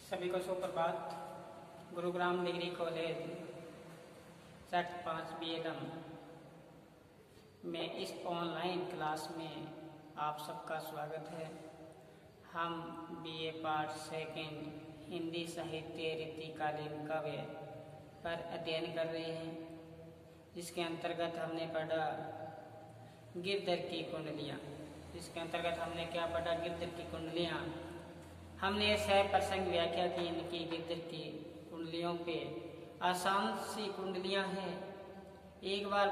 सभी को सुप्रभात। Gurugram degree college set 5 BLM में इस ऑनलाइन क्लास में आप सबका स्वागत है। हम BA पार्ट सेकेंड हिंदी साहित्य रीतिकालीन काव्य पर अध्ययन कर रहे हैं, जिसके अंतर्गत हमने पढ़ा गिरधर की कुंडलियाँ। जिसके अंतर्गत हमने क्या पढ़ा? गिरधर की कुंडलियाँ। हमने सह प्रसंग व्याख्या की इनकी गिरधर की कुंडलियों पे। आसान सी कुंडलियाँ हैं, एक बार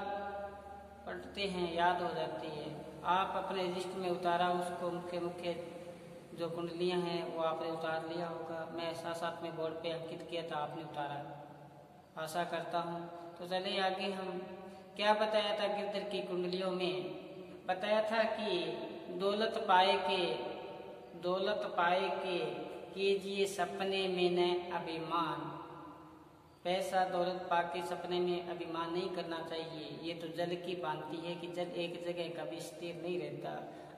पढ़ते हैं याद हो जाती है। आप अपने लिस्ट में उतारा उसको, मुख्य जो कुंडलियाँ हैं वो आपने उतार लिया होगा। मैं साथ साथ में बोर्ड पे अंकित किया था, आपने उतारा, आशा करता हूँ। तो चलिए आगे। हम क्या बताया था गिरधर की कुंडलियों में? बताया था कि दौलत पाए के कीजिए सपने में न अभिमान। पैसा दौलत पाके सपने में अभिमान नहीं करना चाहिए। ये तो जल की भांति है कि जल एक जगह कभी स्थिर नहीं रहता,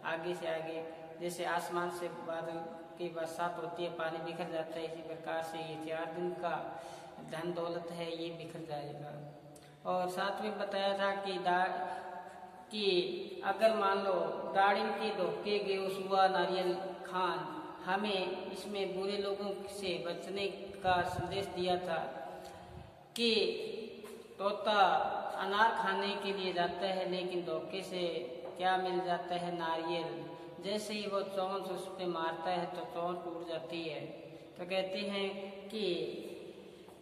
आगे से आगे जैसे आसमान से बादल की बरसात होती है, पानी बिखर जाता है, इसी प्रकार से ये 4 दिन का धन दौलत है, ये बिखर जाएगा। और साथ में बताया था कि अगर मान लो दाड़िम के धोखे गए हुआ नारियल खान, हमें इसमें बुरे लोगों से बचने का संदेश दिया था कि तोता अनार खाने के लिए जाता है, लेकिन धोखे से क्या मिल जाता है? नारियल। जैसे ही वो चोंच उस पर मारता है तो चोंच टूट जाती है। तो कहते हैं कि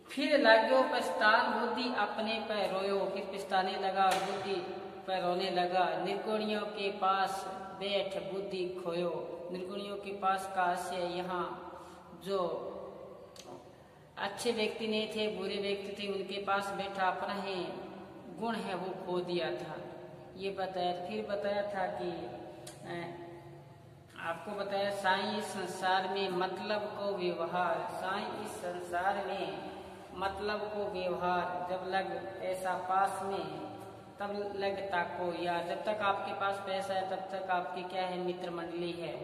फिर लाग्यो पछतान बुद्धि अपने पर रोयो। फिर पछताने लगा, बुद्धि पर रोने लगा। निर्गुणियों के पास बैठ बुद्धि खोयो। निर्गुणियों के पास का आशय यहाँ जो अच्छे व्यक्ति नहीं थे, बुरे व्यक्ति थे, उनके पास बैठा अपना ही गुण है वो खो दिया था, ये बताया। फिर बताया था कि आपको बताया साईं इस संसार में मतलब को व्यवहार। साईं इस संसार में मतलब को व्यवहार। जब लग ऐसा पास में तब लग ताको, या जब तक आपके पास पैसा है तब तक आपकी क्या है? मित्र मंडली है।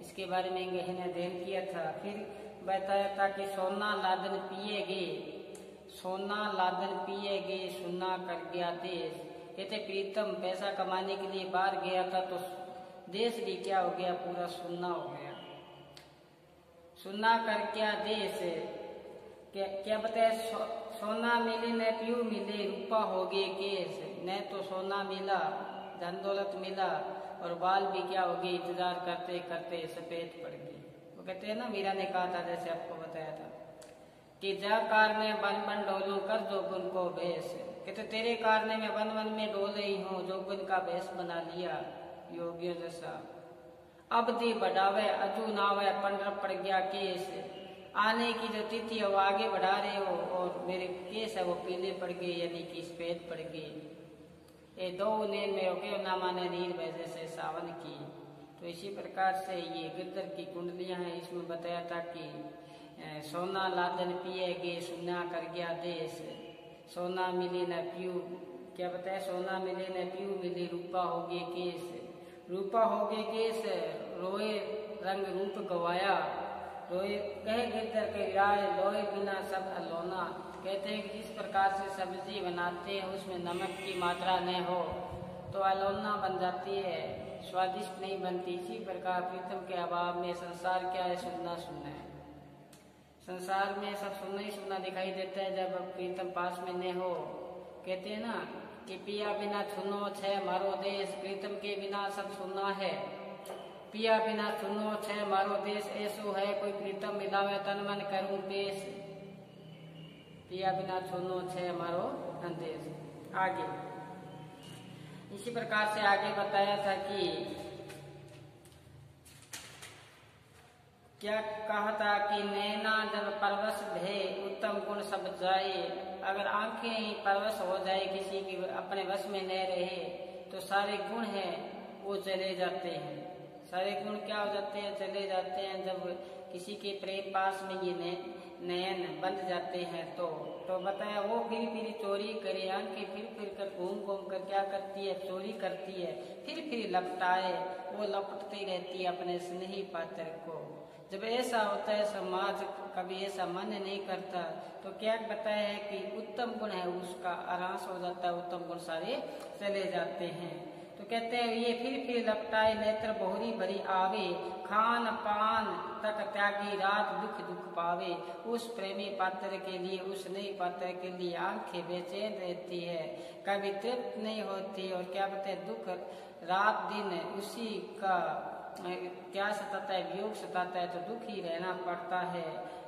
इसके बारे में गहन अध्ययन किया था। फिर बताया था कि सोना लादन पिएगे सुना कर गया देश। कहते प्रीतम पैसा कमाने के लिए बाहर गया था तो देश भी क्या हो गया? पूरा सुन्ना हो गया। सुन्ना कर क्या देश, क्या बताया? सोना मिले न पीऊ मिले, रूपा हो गए केस। न तो सोना मिला, धन दौलत मिला, और बाल भी क्या हो गए? इंतजार करते करते सफेद पड़ गए। वो कहते हैं ना, मीरा ने कहा था, जैसे आपको बताया था कि जा कार में बन बन डोलूं कर जोगुन को भेष। कहते तेरे कारने में वन वन में डोल रही हूँ, जोगुन का भेष बना लिया योगियों जैसा। अब दी बढ़ावे अजू नावे पंडर पड़ गया केस। आने की जो तिथि है वो आगे बढ़ा रहे हो और मेरे केस है वो पीले पड़ गए, यानी कि सफेद पड़ गए। ये 2 नैन में हो गए ना माने नीर वैसे से सावन की। तो इसी प्रकार से ये गिरधर की कुंडलियां हैं। इसमें बताया था कि सोना लादन पिएगे सुना कर गया देश। सोना मिले न पीऊ, क्या बताया? सोना मिले न पीऊ मिले, रूपा हो गए केस। रूपा हो गए केस, रोए रंग रूप गवाया। रोए कहे गिरधर के राय, लोए बिना सब अलोना। कहते हैं कि जिस प्रकार से सब्जी बनाते हैं उसमें नमक की मात्रा न हो तो अलोना बन जाती है, स्वादिष्ट नहीं बनती। इसी प्रकार प्रीतम के अभाव में संसार क्या है? सुनना सुनना है। संसार में सब सुनना ही सुनना दिखाई देता है जब प्रीतम पास में न हो। कहते हैं ना कि पिया बिना सुनो छे मारो देश। प्रीतम के बिना सब सुनना है। पिया बिना सुनो छे मारो देश, ऐसो है कोई प्रीतम मिलावे तन मन करूं पेश। पिया बिना सुनो छे मारो देश। आगे इसी प्रकार से आगे बताया था कि क्या कहा था कि नैना जब परवश भे उत्तम गुण सब जाए। अगर आंखें ही परवश हो जाए, किसी की अपने वश में न रहे, तो सारे गुण हैं वो चले जाते हैं। सारे गुण क्या हो जाते हैं? चले जाते हैं। जब किसी के प्रेम पास में ये नयन बंध जाते हैं तो तो बताया वो फिर चोरी करे, आंखें फिर कर घूम कर क्या करती है, चोरी करती है, फिर लपटाए, वो लपटती रहती है अपने स्नेही पात्र को। जब ऐसा होता है, समाज कभी ऐसा मन नहीं करता, तो क्या बताया है कि उत्तम गुण है उसका आरास हो जाता है, उत्तम गुण सारे चले जाते हैं। तो कहते हैं ये फिर लपटाए, नेत्र बहुरी भरी आवे, खान पान तक त्यागी, रात दुख पावे। उस प्रेमी पात्र के लिए, उस नई पात्र के लिए आंखें बेचैन रहती है, कभी तृप्त नहीं होती, और क्या बताते हैं दुख रात दिन उसी का क्या सताता है, वियोग सताता है, तो दुखी रहना पड़ता है।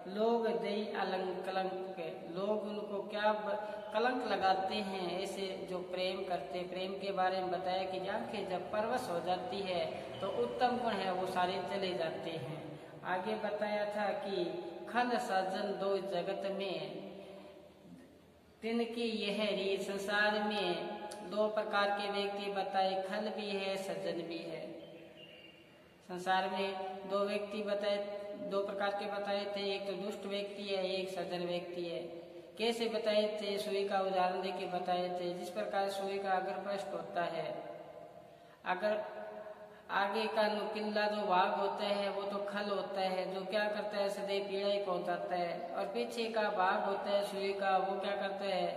लोग दई अलंकलंक, लोग उनको क्या कलंक लगाते हैं, ऐसे जो प्रेम करते। प्रेम के बारे में बताया कि आंखें जब परवश हो जाती है तो उत्तम गुण है वो सारे चले जाते हैं। आगे बताया था कि खल सज्जन दो जगत में, तिनकी यह रीत। संसार में दो प्रकार के व्यक्ति बताए, खल भी है सज्जन भी है। संसार में दो व्यक्ति बताए, दो प्रकार के बताए थे, एक तो दुष्ट व्यक्ति है, एक सज्जन व्यक्ति है। कैसे बताए थे? सुई का उदाहरण देके बताए थे। जिस प्रकार सुई का अगर पृष्ठ होता है, अगर आगे का नुकीला जो भाग होता है वो तो खल होता है, जो क्या करता है सदैव पीड़ा ही पहुंचाता है, और पीछे का भाग होता है सुई का, वो क्या करता है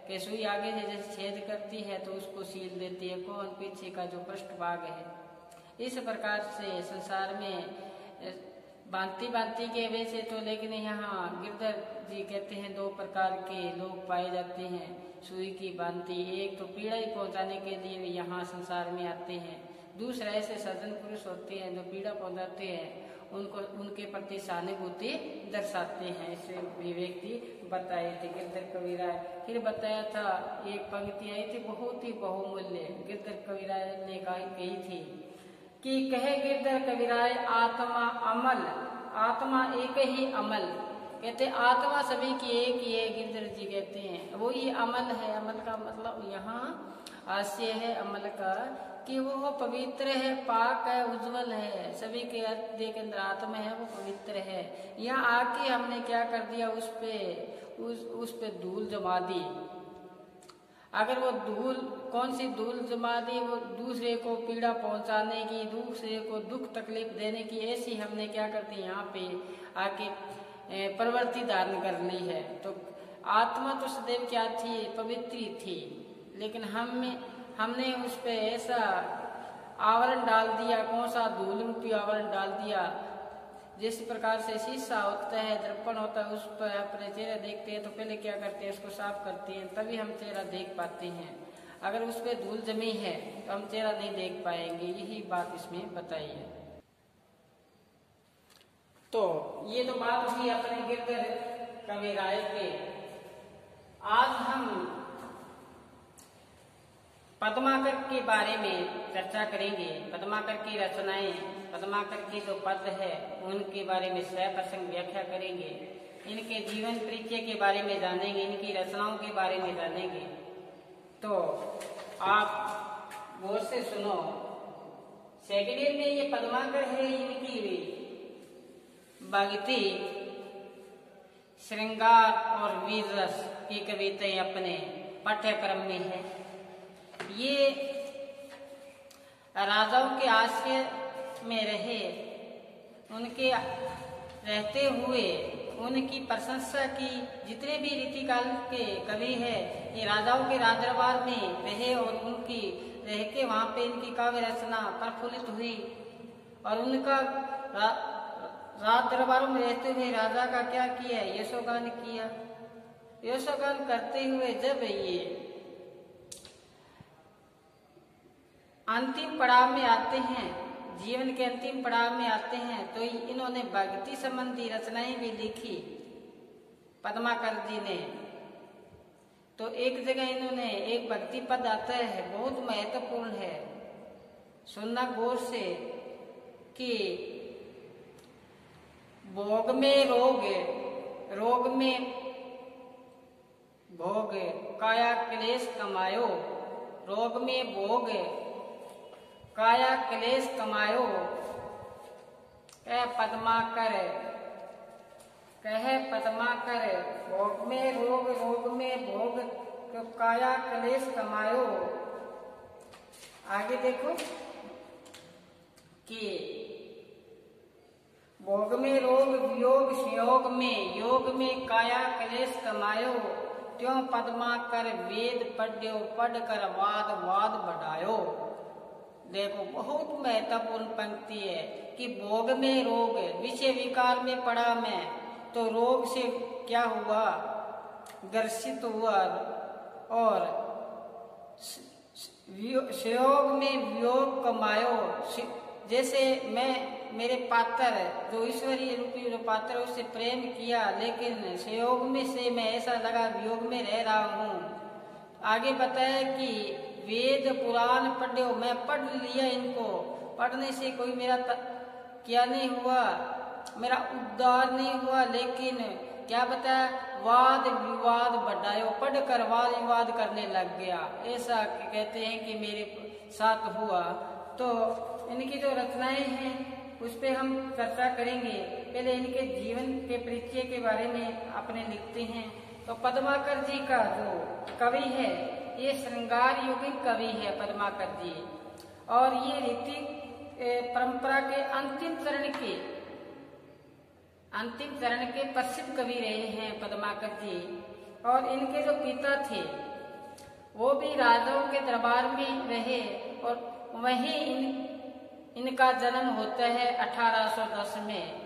कि सुई आगे से जैसे छेद करती है तो उसको सील देती है। कौन? पीछे का जो पृष्ठ भाग है। इस प्रकार से संसार में भांति के वैसे तो, लेकिन यहाँ गिरधर जी कहते हैं दो प्रकार के लोग पाए जाते हैं सुई की भांति। एक तो पीड़ा ही पहुंचाने के लिए यहाँ संसार में आते हैं, दूसरा ऐसे सज्जन पुरुष होते हैं जो पीड़ा पहुंचाते हैं, उनको उनके प्रति सहानुभूति दर्शाते हैं। ऐसे भी व्यक्ति बताए थे गिरधर कविराय। फिर बताया था एक पंक्ति आई थी बहुत ही बहुमूल्य, गिरधर कविराय ने कही थी कि कहे गिरधर कविराय आत्मा अमल, आत्मा एक ही अमल। कहते आत्मा सभी की एक ही है, गिरधर जी कहते हैं वो ही अमल है। अमल का मतलब यहाँ आशय है अमल का कि वो पवित्र है, पाक है, उज्जवल है, सभी के हृदय के अंदर आत्मा है, वो पवित्र है। यहाँ आके हमने क्या कर दिया, उस पे धूल जमा दी। अगर वो धूल, कौन सी धूल जमा दी, वो दूसरे को पीड़ा पहुंचाने की, दूसरे को दुख तकलीफ देने की, ऐसी हमने क्या करती यहाँ पे आके प्रवृत्ति धारण कर ली है। तो आत्मा तो सदैव क्या थी, पवित्र थी, लेकिन हमने उस पे ऐसा आवरण डाल दिया, कौन सा धूल रूपी आवरण डाल दिया। जिस प्रकार से शीशा होता है, दर्पण होता है, उस पर अपने चेहरा देखते हैं तो पहले क्या करते हैं, उसको साफ करते हैं, तभी हम चेहरा देख पाते हैं। अगर उस पर धूल जमी है तो हम चेहरा नहीं देख पाएंगे। यही बात इसमें बताई है। तो ये तो बात हुई अपने गिरधर कविराय के। आज हम पद्माकर के बारे में चर्चा करेंगे। पद्माकर की रचनाएं, पद्माकर के जो पद है उनके बारे में सप्रसंग व्याख्या करेंगे। इनके जीवन परिचय के बारे में जानेंगे, इनकी रचनाओं के बारे में जानेंगे। तो आप गौर से सुनो। सेकेंड में ये पद्माकर है, इनकी भक्ति, श्रृंगार और वीर रस की कविताएं अपने पाठ्यक्रम में है। ये राजाओं के आश्रय में रहे, उनके रहते हुए उनकी प्रशंसा की। जितने भी रीतिकाल के कवि है ये राजाओं के राज दरबार में रहे और उनकी रह के वहाँ पे इनकी काव्य रचना प्रफुल्लित हुई। और उनका राज दरबारों में रहते हुए राजा का क्या किया, यशोगान किया। यशोगान करते हुए जब ये अंतिम पड़ाव में आते हैं, जीवन के अंतिम पड़ाव में आते हैं, तो इन्होंने भक्ति संबंधी रचनाएं भी लिखी पद्माकर जी ने। तो एक जगह इन्होंने एक भक्ति पद आता है, बहुत महत्वपूर्ण है, सुनना गौर से कि भोग में रोग, रोग में भोग, काया क्लेश कमायो, रोग में भोग काया क्लेश कमायो। पद्माकर कहे पद्माकर भोग में रोग, रोग में भोग, काया क्लेश कमायो। आगे देखो कि भोग में रोग, वियोग संयोग में, योग में काया क्लेश कमायो। त्यों पद्माकर वेद पढ़्यो, पढ़ कर वाद, वाद बढ़ायो। देखो बहुत महत्वपूर्ण पंक्ति है कि भोग में रोग, विषय विकार में पड़ा मैं, तो रोग से क्या हुआ, ग्रसित हुआ, और संयोग में वियोग कमायो। जैसे मैं मेरे पात्र जो ईश्वरीय रूपी जो पात्र उससे प्रेम किया, लेकिन संयोग में से मैं ऐसा लगा वियोग में रह रहा हूँ। आगे बताया कि वेद पुराण पढ़ो, मैं पढ़ लिया, इनको पढ़ने से कोई मेरा क्या नहीं हुआ, मेरा उद्धार नहीं हुआ, लेकिन क्या बताया, वाद विवाद बढ़ायो, पढ़कर वाद विवाद करने लग गया। ऐसा कहते हैं कि मेरे साथ हुआ। तो इनकी जो रचनाएं हैं उस पे हम चर्चा करेंगे। पहले इनके जीवन के परिचय के बारे में अपने लिखते हैं। तो पद्माकर जी का जो कवि है, ये श्रृंगार युगिक कवि है पद्माकर जी, और ये रीति परंपरा के अंतिम चरण के प्रसिद्ध कवि रहे हैं पद्माकर जी। और इनके जो पिता थे वो भी राजाओं के दरबार में रहे, और वहीं इनका जन्म होता है 1810 में।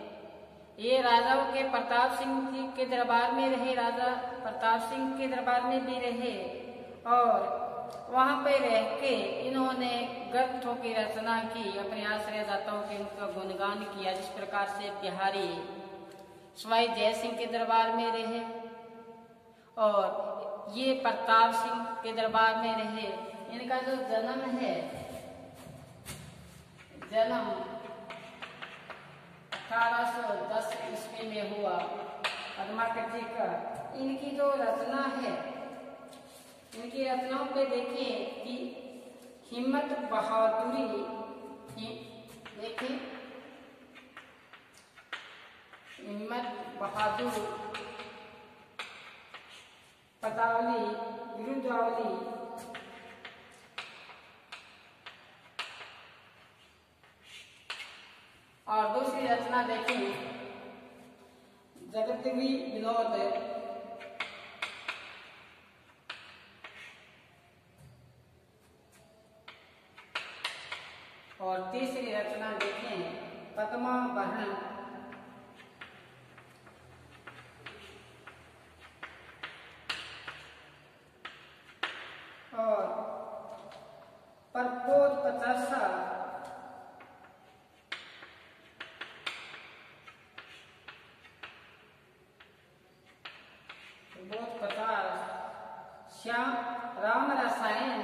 ये राजाओं के प्रताप सिंह जी के दरबार में रहे, राजा प्रताप सिंह के दरबार में भी रहे, और वहां पे रह के इन्होंने ग्रंथों की रचना की, अपने आश्रयदाताओं के उनका गुणगान किया। जिस प्रकार से बिहारी सवाई जय सिंह के दरबार में रहे, और ये प्रताप सिंह के दरबार में रहे। इनका जो जन्म है, जन्म 1810 ईस्वी में हुआ पद्माकर जी का। इनकी जो रचना है, इनकी रचनाओं पे देखें कि हिम्मत बहादुरी, देखिए हिम्मत बहादुर, पदावली, विरुद्धावली, और दूसरी रचना देखिए जगतवी विनोद, और तीसरी रचना देखें पद्मावहन, और परपोर पचासा, श्याम राम रसायन,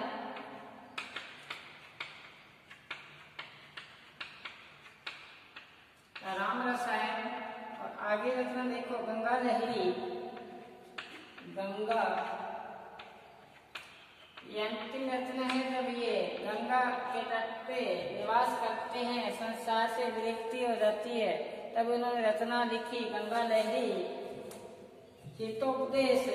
राम रसायन। और आगे रचना देखो गंगा लहरी, गंगा, ये अंतिम रचना है। जब ये गंगा के तट पे निवास करते हैं, संसार से विरक्ति हो जाती है, तब उन्होंने रचना लिखी गंगा लहरी, हितोपदेश,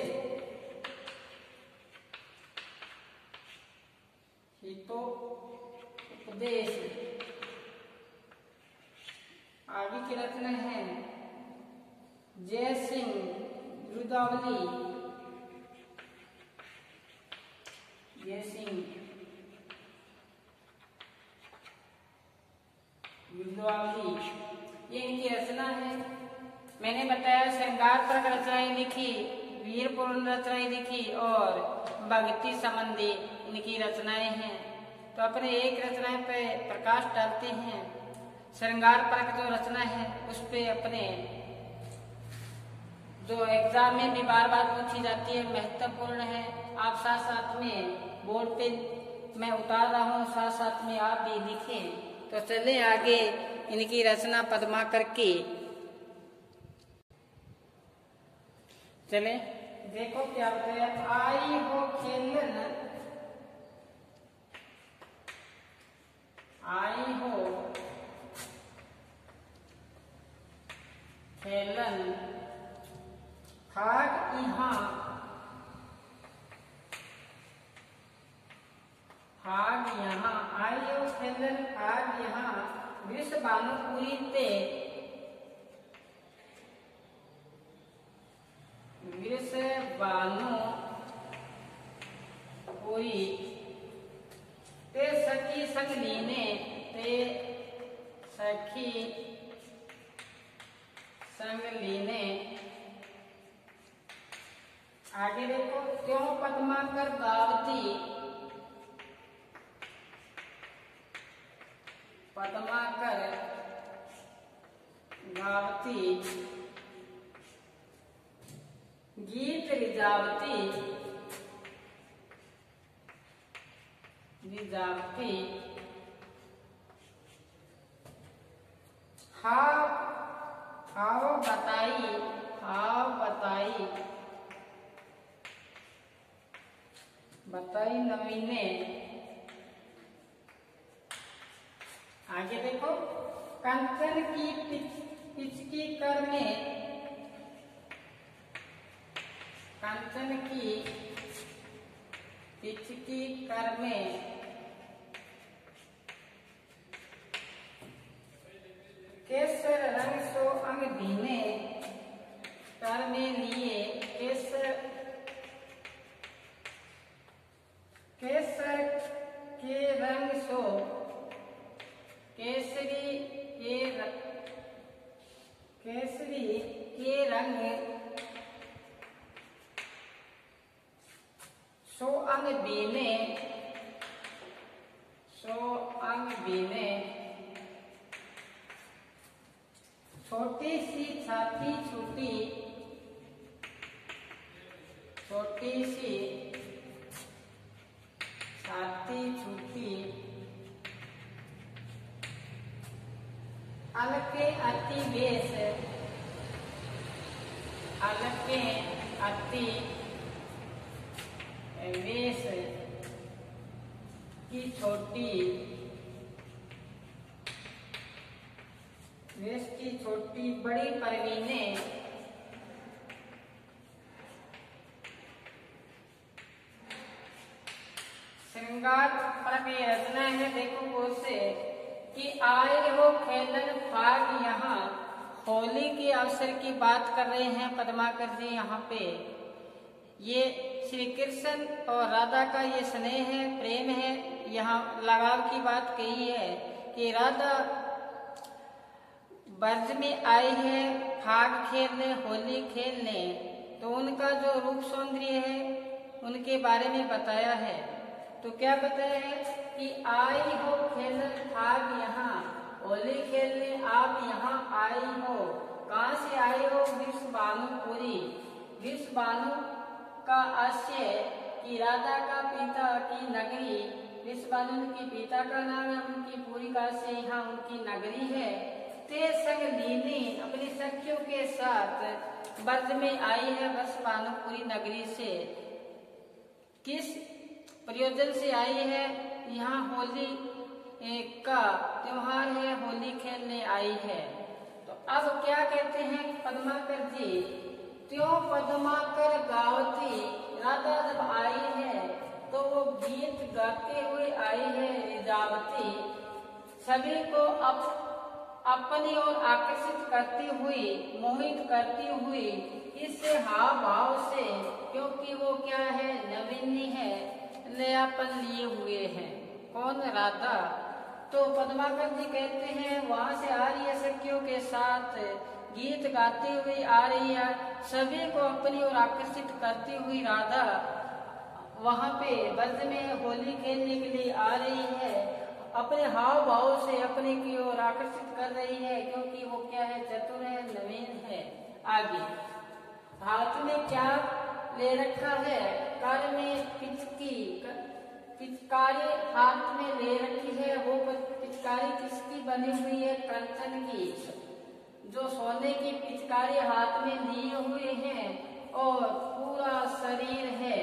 हितोपदेश। आगे की रचना है जय सिंह विरुद्धावली, जय सिंह विरुद्धावली, ये इनकी रचना है। मैंने बताया श्रृंगार पर रचनाएं लिखी, वीरपूर्ण रचनाएं लिखी, और भक्ति संबंधी इनकी रचनाएं हैं। तो अपने एक रचना पे प्रकाश डालते हैं। श्रृंगार पर जो रचना है उस पे अपने जो एग्जाम में भी बार बार पूछी जाती है, महत्वपूर्ण है। आप साथ साथ में बोर्ड पे मैं उतार रहा हूँ, साथ साथ में आप भी लिखें। तो चले आगे इनकी रचना पद्माकर की। चले देखो क्या बताया, आई हो खेलन, आई हो खेलन फाग यहाँ आयो खेलन फाग यहाँ वृष भानुपुरी ते वृष भानुपुरी ते सखी संग लीने ते सखी संग लीने। आगे देखो त्यों पद्माकर गावती पद्माकर गावती गीत रिजावती रिजावती हाव हाव बताई बताई नवीने। आगे देखो कंचन की पिचकी कर में कंचन की पिचकी कर में केसर रंग सो अंग भीने कर में लिए केसर के रंग सो केसरी के रंग सो अंग बीने छोटी सी छाती छूटी छोटी सी छाती छूटी अलके अति वेश अलके अति वेश की छोटी वेश की छोटी बड़ी परवीने श्रृंगार पर की रचना है। देखो कौन से कि आए हो खेलन फाग यहाँ होली के अवसर की बात कर रहे हैं पद्माकर जी। यहाँ पे ये श्री कृष्ण और राधा का ये स्नेह है प्रेम है। यहाँ लगाव की बात कही है कि राधा ब्रज में आई है फाग खेलने होली खेलने, तो उनका जो रूप सौंदर्य है उनके बारे में बताया है। तो क्या बताया है कि आई हो खेलन फाग यहाँ होली खेलने आप यहाँ आई हो। कहाँ से आई हो? वृष भानुपुरी। वृष भानु का आशय कि राधा का पिता की नगरी वृष भानु के पिता का नाम है, उनकी पूरी का से यहाँ उनकी नगरी है। ते संग लीनी अपनी सखियों के साथ ब्रज में आई है वृष भानुपुरी नगरी से। किस प्रयोजन से आई है? यहाँ होली का त्योहार है, होली खेलने आई है। तो अब क्या कहते हैं पद्माकर जी, त्यों पद्माकर गावती राधा जब आई है तो वो गीत गाते हुए आई है रिजावती, सभी को अपनी ओर आकर्षित करती हुई मोहित करती हुई इससे हाव भाव से, क्योंकि वो क्या है नवीनी है, नयापन लिए हुए हैं। कौन? राधा। तो पद्माकर जी कहते हैं वहां से आ रही है सखियों के साथ गीत गाती हुई आ रही है, सभी को अपनी ओर आकर्षित करती हुई राधा वहां पे ब्रज में होली खेलने के लिए आ रही है, अपने हाव भाव से अपने की ओर आकर्षित कर रही है, क्योंकि वो क्या है चतुर है नवीन है। आगे हाथ में क्या ले रखा है? कर में पिचकारी हाथ में ले रखी है। वो पिचकारी किसकी बनी हुई है? कंचन की। जो सोने की पिचकारी हाथ में लिए हुए हैं और पूरा शरीर है,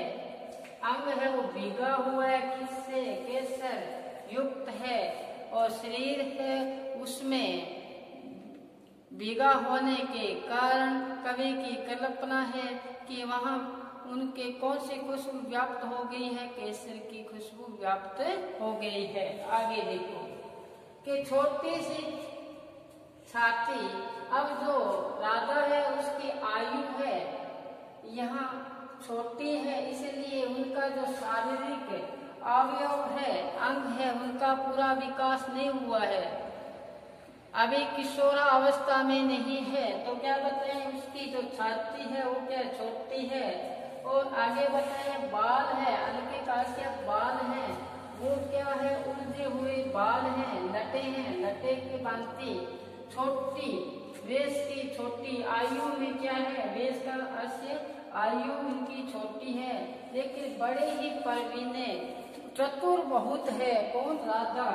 अंग है वो भीगा हुआ है किससे? केसर युक्त है, और शरीर है उसमें भीगा होने के कारण कवि की कल्पना है कि वहां उनके कौन सी खुशबू व्याप्त हो गई है? केसर की खुशबू व्याप्त हो गई है। आगे देखो कि छोटी सी छाती, अब जो राधा है उसकी आयु है यहाँ छोटी है, इसलिए उनका जो शारीरिक अवयव है, अंग है, उनका पूरा विकास नहीं हुआ है, अभी किशोरा अवस्था में नहीं है। तो क्या बताएं, उसकी जो छाती है वो क्या छोटी है। और आगे बताएं बाल है, हल्के काशिया बाल है, वो क्या है उलझे हुए बाल हैं, लटे हैं, लटे की भांति छोटी, वेश की छोटी आयु में क्या है, वेश का अस्य आयु उनकी छोटी है, लेकिन बड़े ही प्रवीण चतुर बहुत है। कौन? राधा।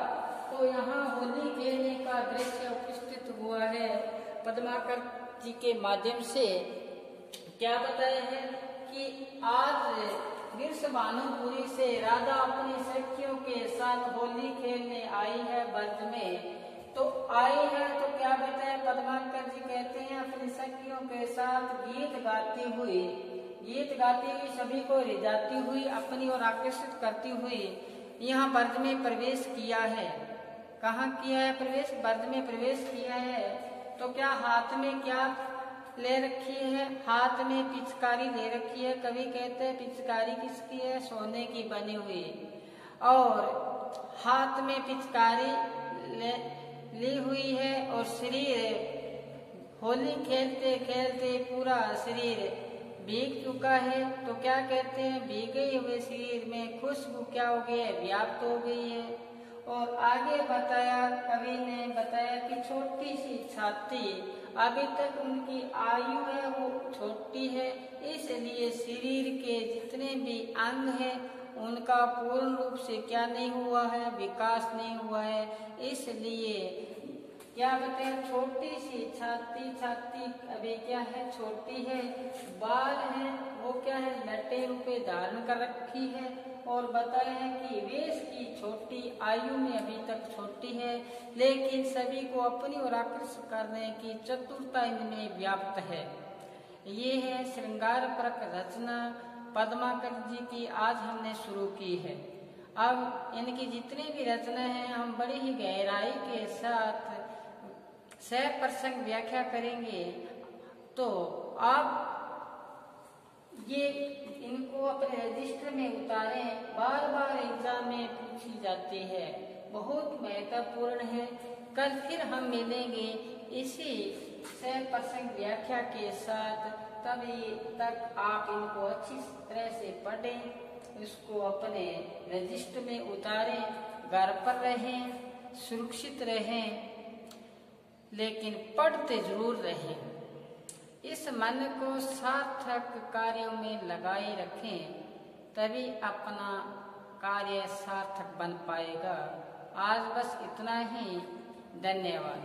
तो यहाँ होली खेलने का दृश्य उपस्थित हुआ है पद्माकर जी के माध्यम से। क्या बताया है कि आज विरसभानुपुरी से राधा अपनी सखियों के साथ होली खेलने आई है ब्रज में। तो आई है तो क्या बताया, पद्माकर जी कहते हैं अपनी सखियों के साथ गीत गाती हुई सभी को रिझाती हुई, अपनी ओर आकर्षित करती हुई यहाँ ब्रज में प्रवेश किया है। कहाँ किया है प्रवेश? ब्रज में प्रवेश किया है। तो क्या हाथ में क्या ले रखी है? हाथ में पिचकारी ले रखी है। कभी कहते हैं पिचकारी किसकी है? सोने की बनी हुई। और हाथ में पिचकारी ली हुई है और शरीर होली खेलते खेलते पूरा शरीर भीग चुका है। तो क्या कहते हैं, भीगे हुए शरीर में खुशबू क्या हो गई है? व्याप्त हो गई है। और आगे बताया, कवि ने बताया कि छोटी सी छाती, अभी तक उनकी आयु है वो छोटी है, इसलिए शरीर के जितने भी अंग हैं उनका पूर्ण रूप से क्या नहीं हुआ है? विकास नहीं हुआ है। इसलिए क्या बताए, छोटी सी छाती अभी क्या है? छोटी है। बाल है वो क्या है? लटे रूपे धारण कर रखी है। और बताया है कि वेश की छोटी आयु में अभी तक छोटी है, लेकिन सभी को अपनी ओर आकर्षित करने की चतुरता इनमें व्याप्त है। ये है श्रृंगार परक रचना पद्माकर जी की आज हमने शुरू की है। अब इनकी जितनी भी रचना है हम बड़ी ही गहराई के साथ सप्रसंग व्याख्या करेंगे। तो आप ये इनको अपने रजिस्टर में उतारें, बार बार एग्जाम में पूछी जाती है, बहुत महत्वपूर्ण है। कल फिर हम मिलेंगे इसी सप्रसंग व्याख्या के साथ। तभी तक आप इनको अच्छी तरह से पढ़ें, इसको अपने रजिस्टर में उतारें, घर पर रहें, सुरक्षित रहें, लेकिन पढ़ते जरूर रहें। इस मन को सार्थक कार्यों में लगाए रखें, तभी अपना कार्य सार्थक बन पाएगा। आज बस इतना ही। धन्यवाद।